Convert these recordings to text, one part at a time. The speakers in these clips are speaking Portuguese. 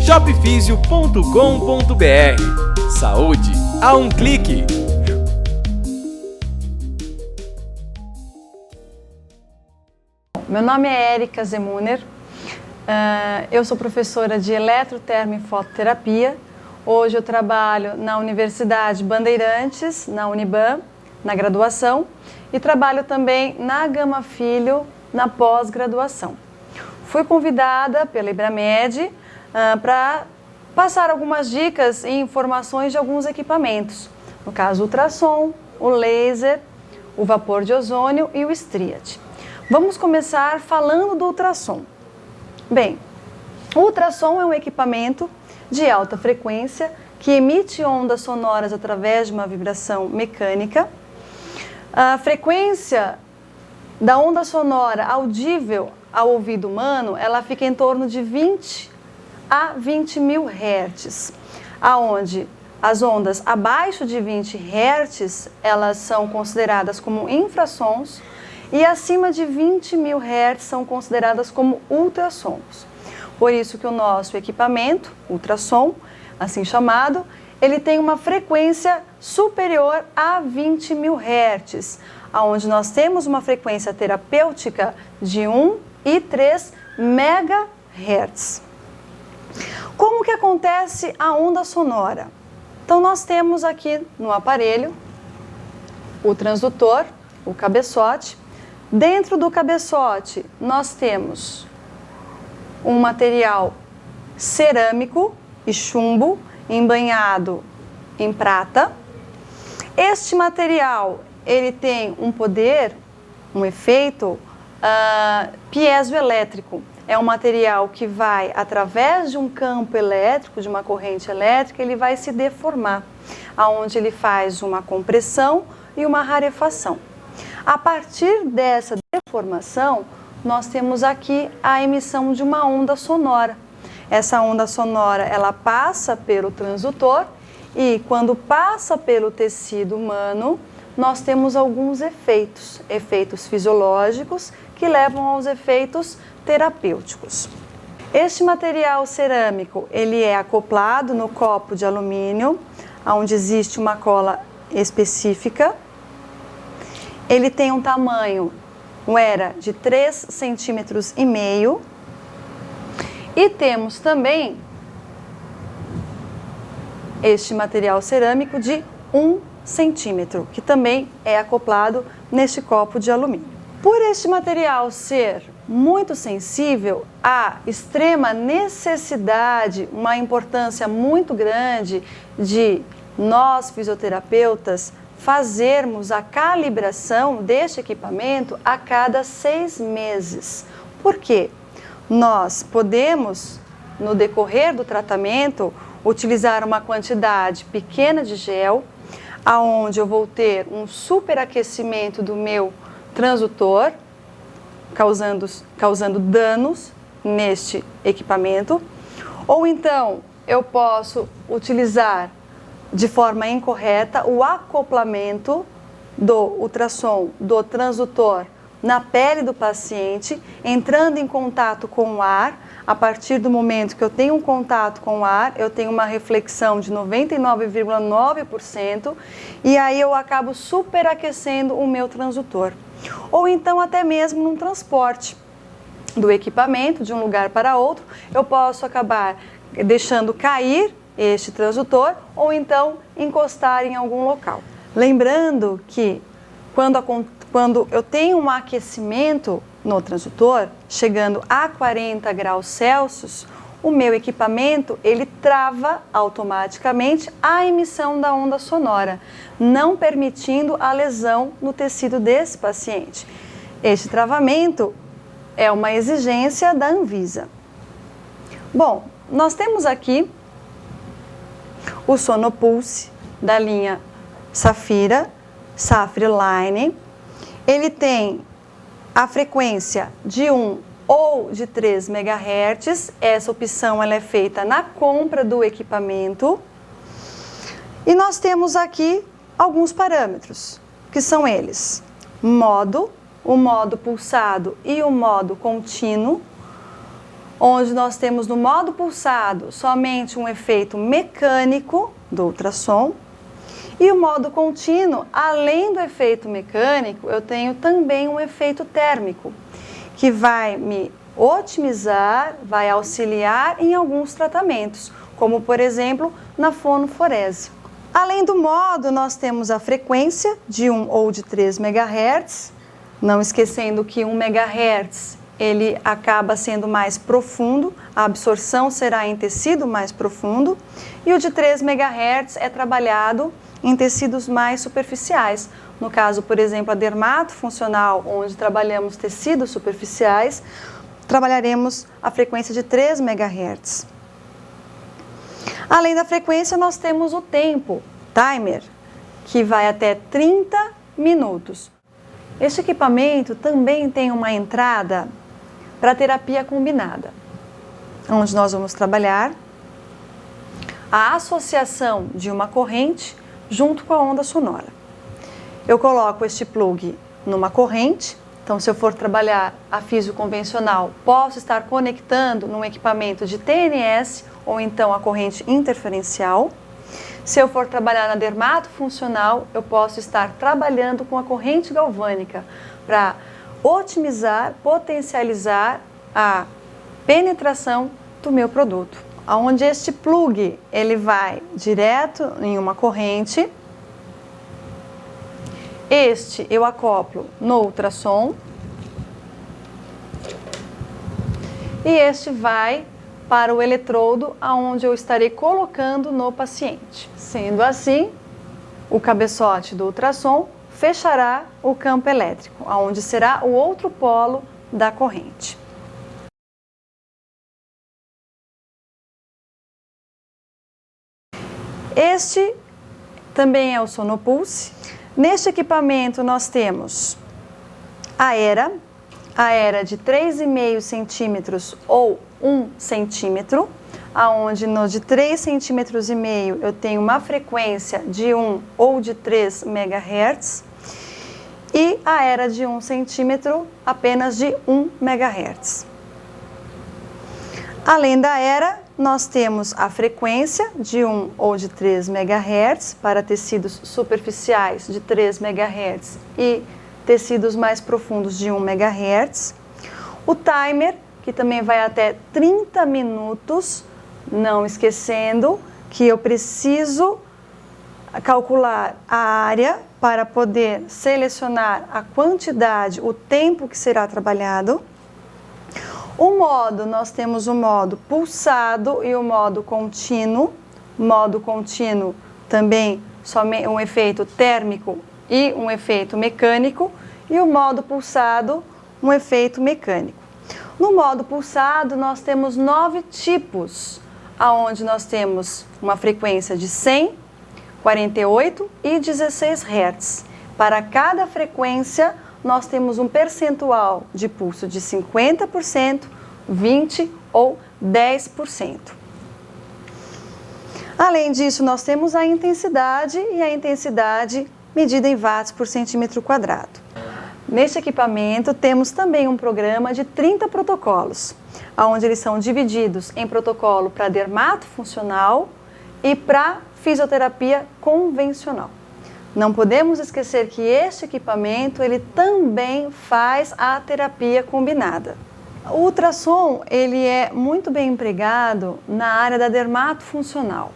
Shopfisio.com.br. Saúde a um clique. Meu nome é Érica Zemuner, eu sou professora de Eletrotermo e Fototerapia. Hoje eu trabalho na Universidade Bandeirantes, na Uniban, na graduação, e trabalho também na Gama Filho, na pós-graduação. Fui convidada pela Ibramed para passar algumas dicas e informações de alguns equipamentos. No caso, o ultrassom, o laser, o vapor de ozônio e o Striat. Vamos começar falando do ultrassom. Bem, o ultrassom é um equipamento de alta frequência que emite ondas sonoras através de uma vibração mecânica. A frequência da onda sonora audível ao ouvido humano, ela fica em torno de 20 a 20 mil Hz, aonde as ondas abaixo de 20 Hz, elas são consideradas como infrassons, e acima de 20 mil Hz são consideradas como ultrassons. Por isso que o nosso equipamento, ultrassom, assim chamado, ele tem uma frequência superior a 20 mil Hz, onde nós temos uma frequência terapêutica de 1 e 3 MHz. Como que acontece a onda sonora? Então nós temos aqui no aparelho o transdutor, o cabeçote. Dentro do cabeçote nós temos um material cerâmico e chumbo embanhado em prata. Este material ele tem um poder, um efeito piezoelétrico. É um material que vai, através de um campo elétrico, de uma corrente elétrica, ele vai se deformar, aonde ele faz uma compressão e uma rarefação. A partir dessa deformação, nós temos aqui a emissão de uma onda sonora. Essa onda sonora, ela passa pelo transdutor e quando passa pelo tecido humano, nós temos alguns efeitos fisiológicos que levam aos efeitos terapêuticos. Este material cerâmico, ele é acoplado no copo de alumínio, onde existe uma cola específica. Ele tem um tamanho, de 3,5 centímetros. E temos também este material cerâmico de 1 centímetro, que também é acoplado neste copo de alumínio. Por este material ser muito sensível, há extrema necessidade, uma importância muito grande de nós fisioterapeutas fazermos a calibração deste equipamento a cada 6 meses. Por quê? Nós podemos, no decorrer do tratamento, utilizar uma quantidade pequena de gel, aonde eu vou ter um superaquecimento do meu transdutor, causando danos neste equipamento, ou então eu posso utilizar de forma incorreta o acoplamento do ultrassom do transdutor na pele do paciente, entrando em contato com o ar. A partir do momento que eu tenho um contato com o ar, eu tenho uma reflexão de 99,9% e aí eu acabo superaquecendo o meu transdutor. Ou então até mesmo num transporte do equipamento de um lugar para outro, eu posso acabar deixando cair este transdutor ou então encostar em algum local. Lembrando que quando eu tenho um aquecimento no transdutor, chegando a 40 graus Celsius, o meu equipamento ele trava automaticamente a emissão da onda sonora, não permitindo a lesão no tecido desse paciente. Este travamento é uma exigência da Anvisa. Bom, nós temos aqui o Sonopulse da linha Safira, Safriline. Ele tem a frequência de 1 ou de 3 MHz. Essa opção ela é feita na compra do equipamento. E nós temos aqui alguns parâmetros, que são eles: o modo pulsado e o modo contínuo, onde nós temos no modo pulsado somente um efeito mecânico do ultrassom. E o modo contínuo, além do efeito mecânico, eu tenho também um efeito térmico, que vai me otimizar, vai auxiliar em alguns tratamentos, como por exemplo na fonoforese. Além do modo, nós temos a frequência de 1 ou de 3 MHz, não esquecendo que 1 MHz ele acaba sendo mais profundo, a absorção será em tecido mais profundo, e o de 3 MHz é trabalhado em tecidos mais superficiais. No caso, por exemplo, a dermatofuncional, onde trabalhamos tecidos superficiais, trabalharemos a frequência de 3 MHz. Além da frequência, nós temos o tempo, timer, que vai até 30 minutos. Este equipamento também tem uma entrada para terapia combinada, onde nós vamos trabalhar a associação de uma corrente junto com a onda sonora. Eu coloco este plug numa corrente, então se eu for trabalhar a físio convencional, posso estar conectando num equipamento de TNS ou então a corrente interferencial. Se eu for trabalhar na dermatofuncional, eu posso estar trabalhando com a corrente galvânica para otimizar, potencializar a penetração do meu produto. Onde este plug ele vai direto em uma corrente, este eu acoplo no ultrassom e este vai para o eletrodo aonde eu estarei colocando no paciente. Sendo assim, o cabeçote do ultrassom fechará o campo elétrico, aonde será o outro polo da corrente. Este também é o Sonopulse. Neste equipamento nós temos a era de 3,5 centímetros ou 1 centímetro, aonde no de 3,5 centímetros eu tenho uma frequência de 1 ou de 3 MHz e a era de 1 centímetro apenas de 1 MHz. Além da era, nós temos a frequência de 1 ou de 3 MHz para tecidos superficiais de 3 MHz e tecidos mais profundos de 1 MHz. O timer, que também vai até 30 minutos, não esquecendo que eu preciso calcular a área para poder selecionar a quantidade, o tempo que será trabalhado. O modo, nós temos o modo pulsado e o modo contínuo. Modo contínuo também somente um efeito térmico e um efeito mecânico. E o modo pulsado, um efeito mecânico. No modo pulsado, nós temos 9 tipos, aonde nós temos uma frequência de 100, 48 e 16 Hz. Para cada frequência, nós temos um percentual de pulso de 50%, 20% ou 10%. Além disso, nós temos a intensidade e a intensidade medida em watts por centímetro quadrado. Neste equipamento, temos também um programa de 30 protocolos, onde eles são divididos em protocolo para dermatofuncional e para fisioterapia convencional. Não podemos esquecer que este equipamento ele também faz a terapia combinada. O ultrassom ele é muito bem empregado na área da dermatofuncional.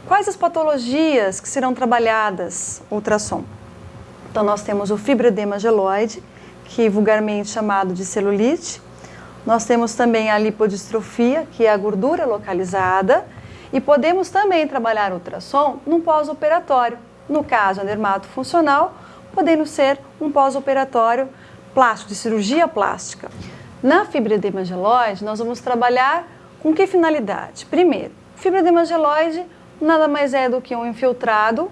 Quais as patologias que serão trabalhadas ultrassom? Então nós temos o fibroedema geloide, que é vulgarmente chamado de celulite. Nós temos também a lipodistrofia, que é a gordura localizada, e podemos também trabalhar ultrassom no pós-operatório. No caso, a dermatofuncional, podendo ser um pós-operatório plástico, de cirurgia plástica. Na fibroedema geloide, nós vamos trabalhar com que finalidade? Primeiro, fibroedema geloide nada mais é do que um infiltrado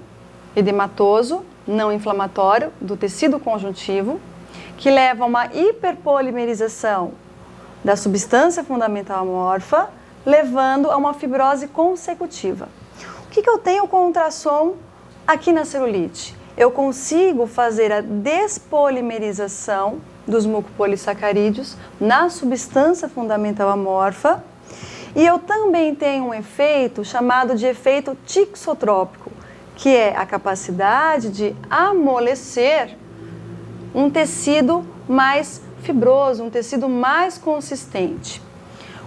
edematoso, não inflamatório, do tecido conjuntivo, que leva a uma hiperpolimerização da substância fundamental amorfa, levando a uma fibrose consecutiva. O que eu tenho com o ultrassom aqui na celulite? Eu consigo fazer a despolimerização dos mucopolissacarídeos na substância fundamental amorfa. E eu também tenho um efeito chamado de efeito tixotrópico, que é a capacidade de amolecer um tecido mais fibroso, um tecido mais consistente.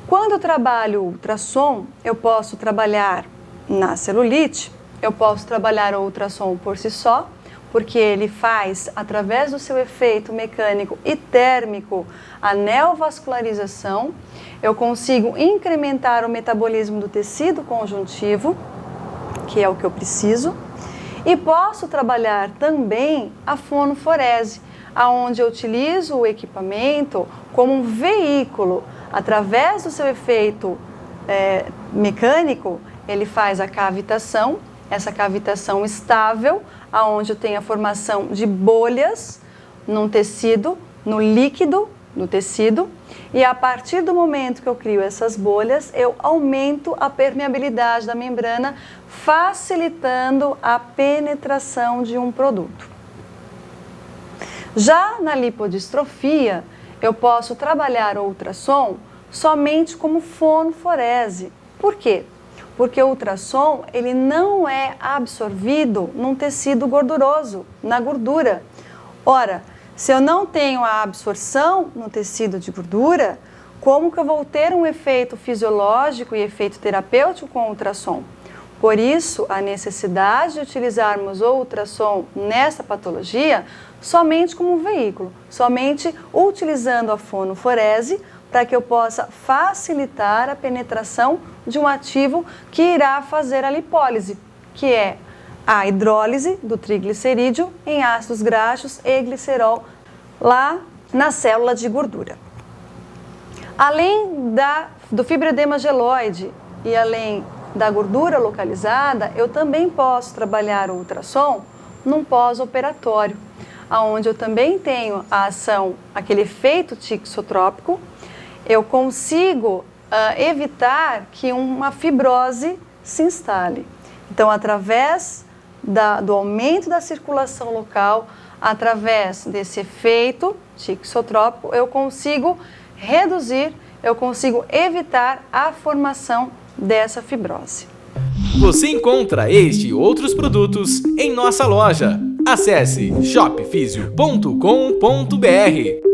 Quando eu trabalho ultrassom, eu posso trabalhar na celulite, eu posso trabalhar o ultrassom por si só, porque ele faz, através do seu efeito mecânico e térmico, a neovascularização. Eu consigo incrementar o metabolismo do tecido conjuntivo, que é o que eu preciso, e posso trabalhar também a fonoforese, aonde eu utilizo o equipamento como um veículo. Através do seu efeito mecânico, ele faz a cavitação, essa cavitação estável, aonde eu tenho a formação de bolhas num tecido, no líquido do tecido, e a partir do momento que eu crio essas bolhas, eu aumento a permeabilidade da membrana, facilitando a penetração de um produto. Já na lipodistrofia, eu posso trabalhar o ultrassom somente como fonoforese. Por quê? Porque o ultrassom ele não é absorvido num tecido gorduroso, na gordura. Ora, se eu não tenho a absorção no tecido de gordura, como que eu vou ter um efeito fisiológico e efeito terapêutico com o ultrassom? Por isso, a necessidade de utilizarmos o ultrassom nessa patologia somente como um veículo, somente utilizando a fonoforese para que eu possa facilitar a penetração de um ativo que irá fazer a lipólise, que é a hidrólise do triglicerídeo em ácidos graxos e glicerol lá na célula de gordura. Além do fibroedema geloide e além da gordura localizada, eu também posso trabalhar o ultrassom num pós-operatório, onde eu também tenho a ação, aquele efeito tixotrópico. Eu consigo evitar que uma fibrose se instale. Então, através do aumento da circulação local, através desse efeito tixotrópico, eu consigo reduzir, eu consigo evitar a formação dessa fibrose. Você encontra este e outros produtos em nossa loja. Acesse shopfisio.com.br.